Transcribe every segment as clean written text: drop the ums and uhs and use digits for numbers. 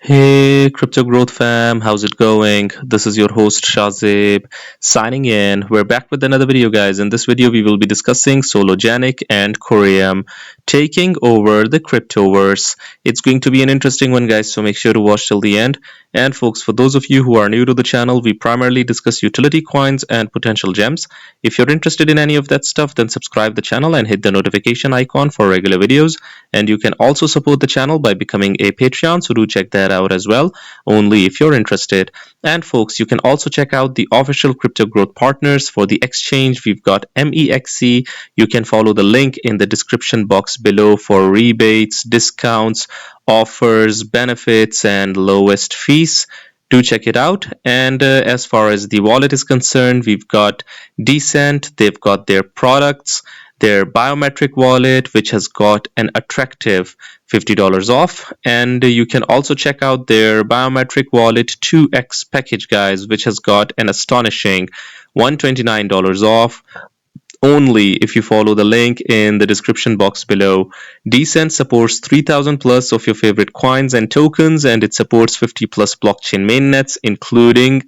Hey, Crypto Growth fam, how's it going? This is your host Shazib signing in. We're back with another video, guys. In this video, we will be discussing Sologenic and COREUM taking over the Cryptoverse. It's going to be an interesting one, guys, so make sure to watch till the end. And folks, for those of you who are new to the channel, we primarily discuss utility coins and potential gems. If you're interested in any of that stuff, then subscribe the channel and hit the notification icon for regular videos. And you can also support the channel by becoming a Patreon, so do check that out as well, only if you're interested. And folks, you can also check out the official Crypto Growth partners for the exchange. We've got MEXC. You can follow the link in the description box below for rebates, discounts, offers, benefits, and lowest fees. Do check it out. And as far as the wallet is concerned, we've got Decent. They've got their products, their biometric wallet, which has got an attractive $50 off. And you can also check out their biometric wallet 2x package, guys, which has got an astonishing $129 off, only if you follow the link in the description box below. Decent supports 3000 plus of your favorite coins and tokens, and it supports 50 plus blockchain mainnets, including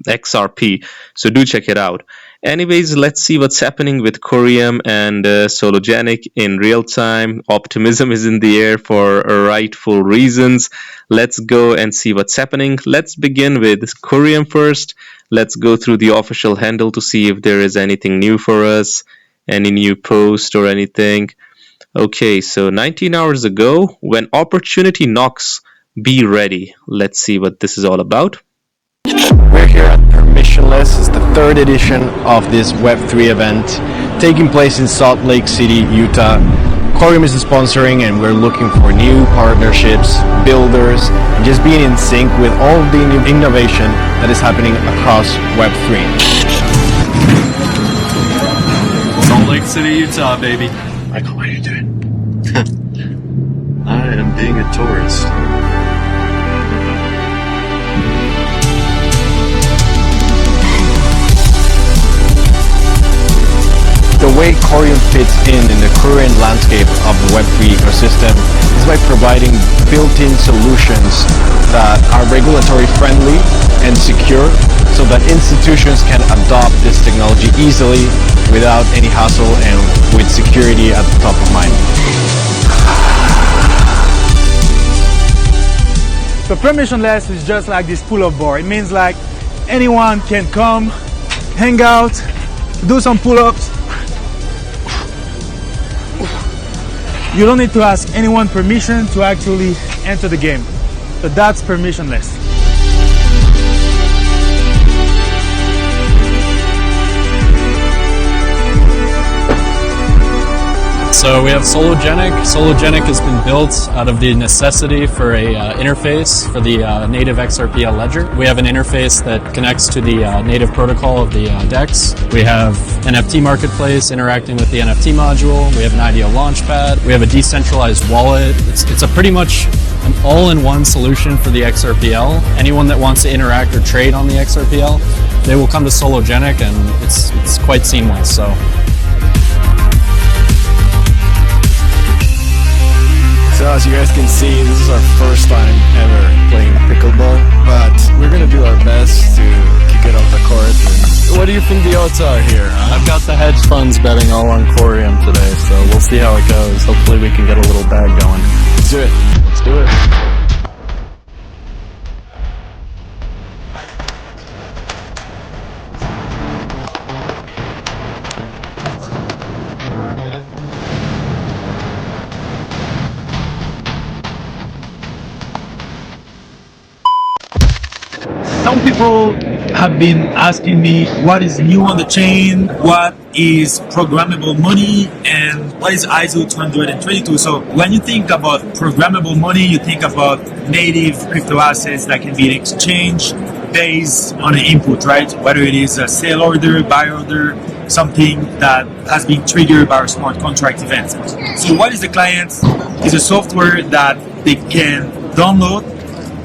XRP. So do check it out. Anyways, let's see what's happening with COREUM and Sologenic in real time. Optimism is in the air for rightful reasons. Let's go and see what's happening. Let's begin with COREUM first. Let's go through the official handle to see if there is anything new for us, any new post or anything. Okay, so 19 hours ago, when opportunity knocks, be ready. Let's see what this is all about. We're here at Permissionless. It's the third edition of this Web3 event taking place in Salt Lake City, Utah. COREUM is sponsoring, and we're looking for new partnerships, builders, and just being in sync with all of the new innovation that is happening across Web3. Salt Lake City, Utah, baby. Michael, what are you doing? I am being a tourist. The way COREUM fits in the current landscape of the Web3 ecosystem is by providing built-in solutions that are regulatory friendly and secure, so that institutions can adopt this technology easily without any hassle and with security at the top of mind. So permissionless is just like this pull-up bar. It means like anyone can come, hang out, do some pull-ups. You don't need to ask anyone permission to actually enter the game. So that's permissionless. So we have Sologenic. Sologenic has been built out of the necessity for a interface for the native XRPL ledger. We have an interface that connects to the native protocol of the DEX. We have NFT marketplace interacting with the NFT module. We have an IDO launchpad. We have a decentralized wallet. It's a pretty much an all-in-one solution for the XRPL. Anyone that wants to interact or trade on the XRPL, they will come to Sologenic, and it's quite seamless. So as you guys can see, this is our first time ever playing pickleball, but we're gonna do our best to kick it off the court. And what do you think the odds are here? Huh? I've got the hedge funds betting all on COREUM today, so we'll see how it goes. Hopefully we can get a little bag going. Let's do it. Let's do it. Some people have been asking me what is new on the chain, what is programmable money, and what is ISO 222. So when you think about programmable money, you think about native crypto assets that can be exchanged based on an input, right? Whether it is a sell order, buy order, something that has been triggered by a smart contract event. So what is the client? It's a software that they can download,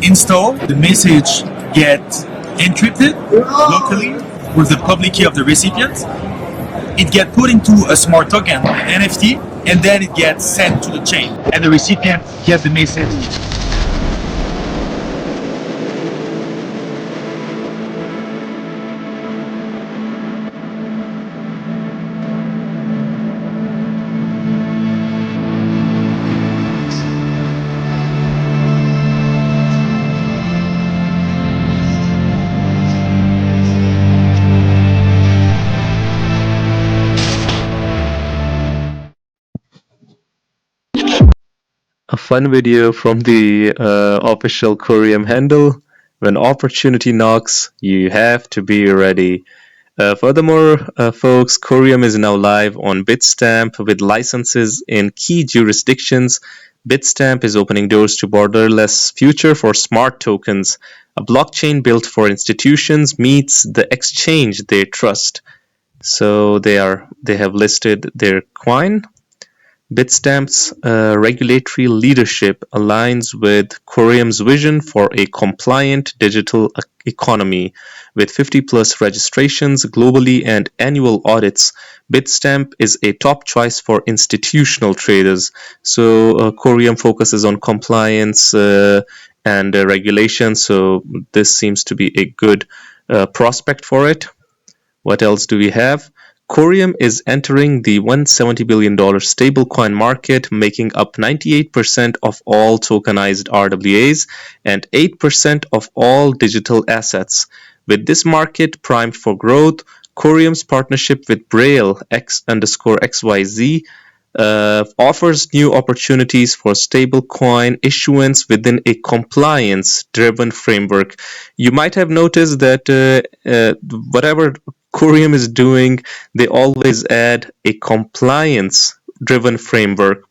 install, the message get encrypted locally with the public key of the recipient. It gets put into a smart token, NFT, and then it gets sent to the chain. And the recipient gets the message a fun video from the official COREUM handle. When opportunity knocks, you have to be ready. Furthermore, folks, COREUM is now live on Bitstamp with licenses in key jurisdictions. Bitstamp is opening doors to borderless future for smart tokens. A blockchain built for institutions meets the exchange they trust. So they have listed their coin. Bitstamp's regulatory leadership aligns with COREUM's vision for a compliant digital economy. With 50-plus registrations globally and annual audits, Bitstamp is a top choice for institutional traders. So COREUM focuses on compliance and regulation, so this seems to be a good prospect for it. What else do we have? COREUM is entering the $170 billion stablecoin market, making up 98% of all tokenized RWAs and 8% of all digital assets. With this market primed for growth, COREUM's partnership with Braille X_XYZ offers new opportunities for stablecoin issuance within a compliance-driven framework. You might have noticed that whatever COREUM is doing, they always add a compliance-driven framework.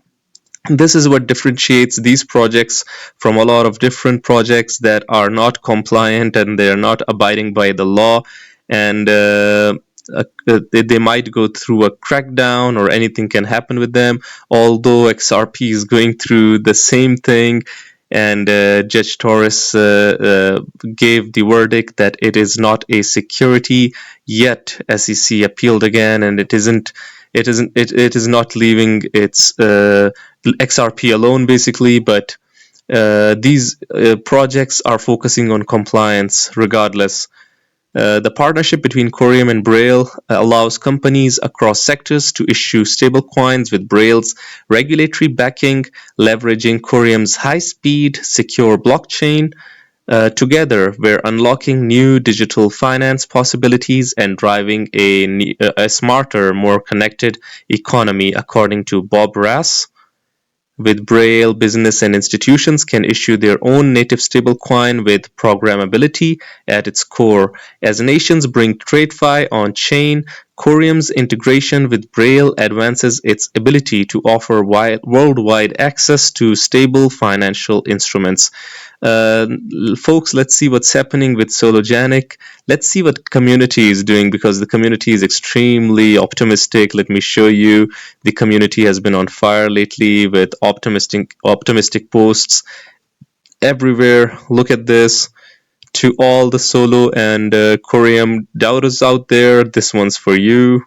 This is what differentiates these projects from a lot of different projects that are not compliant and they're not abiding by the law, and they might go through a crackdown or anything can happen with them. Although XRP is going through the same thing, and Judge Torres gave the verdict that it is not a security, yet SEC appealed again, and it is not leaving its XRP alone, basically, but these projects are focusing on compliance regardless. The partnership between COREUM and Braille allows companies across sectors to issue stablecoins with Braille's regulatory backing, leveraging COREUM's high-speed, secure blockchain. Together, we're unlocking new digital finance possibilities and driving a smarter, more connected economy, according to Bob Rass. With Braille, business and institutions can issue their own native stablecoin with programmability at its core. As nations bring TradeFi on-chain, COREUM's integration with Braille advances its ability to offer worldwide access to stable financial instruments. Folks, let's see what's happening with Sologenic. Let's see what community is doing, because the community is extremely optimistic. Let me show you. The community has been on fire lately with optimistic posts everywhere. Look at this. To all the Solo and COREUM doubters out there, this one's for you.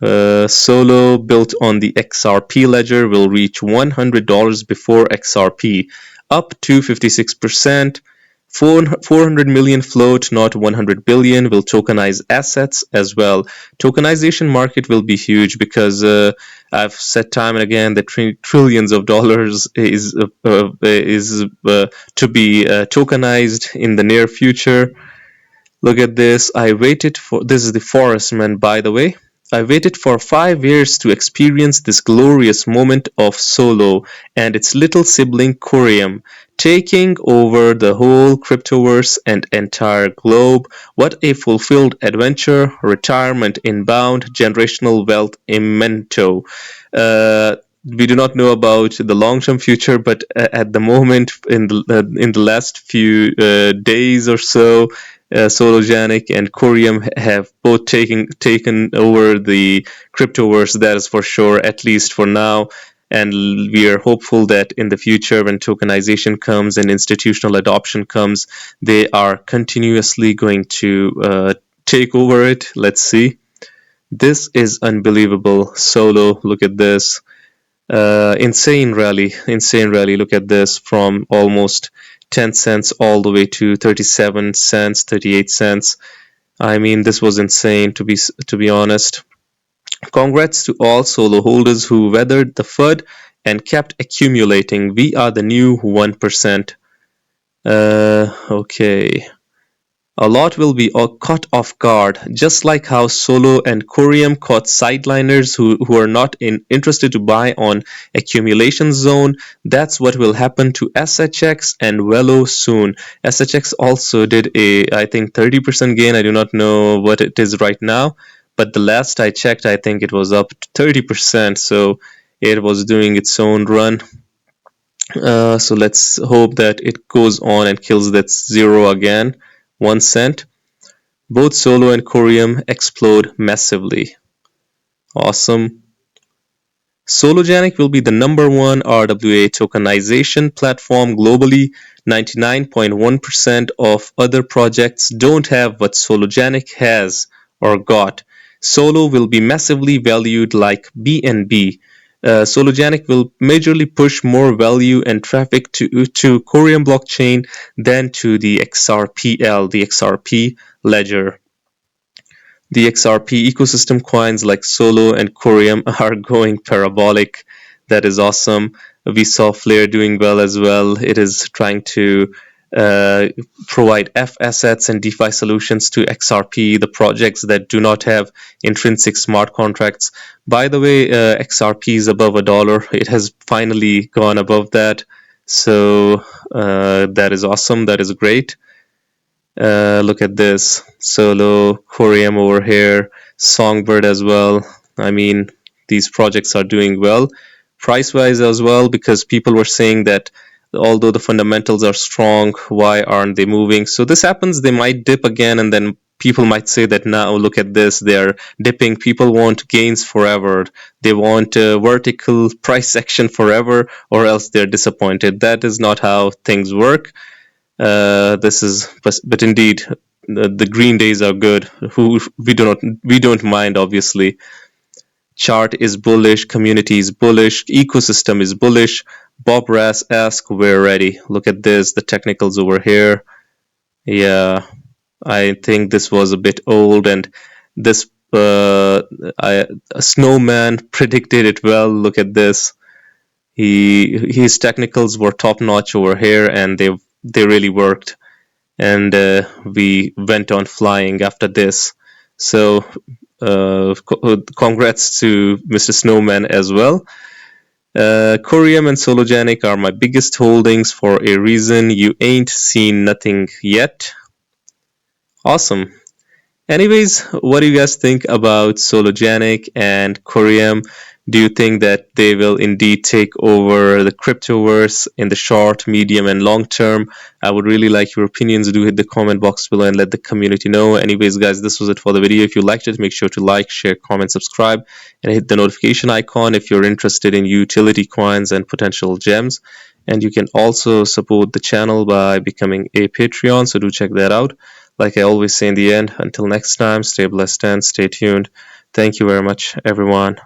Solo, built on the XRP ledger, will reach $100 before XRP, up to 56%. 400 million float, not 100 billion, will tokenize assets as well. Tokenization market will be huge, because I've said time and again that trillions of dollars is to be tokenized in the near future. Look at this. This is the Forestman, by the way. I waited for 5 years to experience this glorious moment of Solo and its little sibling COREUM, taking over the whole Cryptoverse and entire globe. What a fulfilled adventure, retirement inbound, generational wealth immenso. We do not know about the long-term future, but at the moment, in the last few days or so, Sologenic and COREUM have both taken over the Cryptoverse, that is for sure, at least for now. And we are hopeful that in the future, when tokenization comes and institutional adoption comes, they are continuously going to take over it. Let's see. This is unbelievable. Solo, look at this. Insane rally. Look at this, from almost 10 cents all the way to 37 cents, 38 cents. I mean, this was insane, to be honest. Congrats to all Solo holders who weathered the FUD and kept accumulating. We are the new 1%. Okay. A lot will be caught off guard, just like how Solo and COREUM caught sideliners who are not interested to buy on accumulation zone. That's what will happen to SHX and VELO soon. SHX also did a, I think, 30% gain. I do not know what it is right now, but the last I checked, I think it was up to 30%. So it was doing its own run. So let's hope that it goes on and kills that zero again. 1 cent. Both Solo and COREUM explode massively. Awesome. Sologenic will be the #1 RWA tokenization platform globally. 99.1% of other projects don't have what Sologenic has or got. Solo will be massively valued like BNB. Sologenic will majorly push more value and traffic to COREUM blockchain than to the XRPL, the XRP ledger. The XRP ecosystem coins like Solo and COREUM are going parabolic. That is awesome. We saw Flare doing well as well. It is trying to provide F assets and DeFi solutions to XRP, the projects that do not have intrinsic smart contracts. By the way, XRP is above $1. It has finally gone above that. So that is awesome. That is great. Look at this. Solo, COREUM over here, Songbird as well. I mean, these projects are doing well price wise as well, because people were saying that although the fundamentals are strong, why aren't they moving? So this happens, they might dip again, and then people might say that now look at this, they're dipping. People want gains forever. They want a vertical price action forever, or else they're disappointed. That is not how things work. But indeed, the green days are good. We don't mind, obviously. Chart is bullish, community is bullish, ecosystem is bullish. Bob Rass asks, we're ready. Look at this, the technicals over here. Yeah, I think this was a bit old, and this a snowman predicted it well. Look at this. His technicals were top notch over here, and they really worked. And we went on flying after this. So congrats to Mr. Snowman as well. COREUM and Sologenic are my biggest holdings for a reason. You ain't seen nothing yet. Awesome. Anyways, what do you guys think about Sologenic and COREUM? Do you think that they will indeed take over the Cryptoverse in the short, medium, and long term? I would really like your opinions. Do hit the comment box below and let the community know. Anyways, guys, this was it for the video. If you liked it, make sure to like, share, comment, subscribe, and hit the notification icon if you're interested in utility coins and potential gems. And you can also support the channel by becoming a Patreon, so do check that out. Like I always say in the end, until next time, stay blessed and stay tuned. Thank you very much, everyone.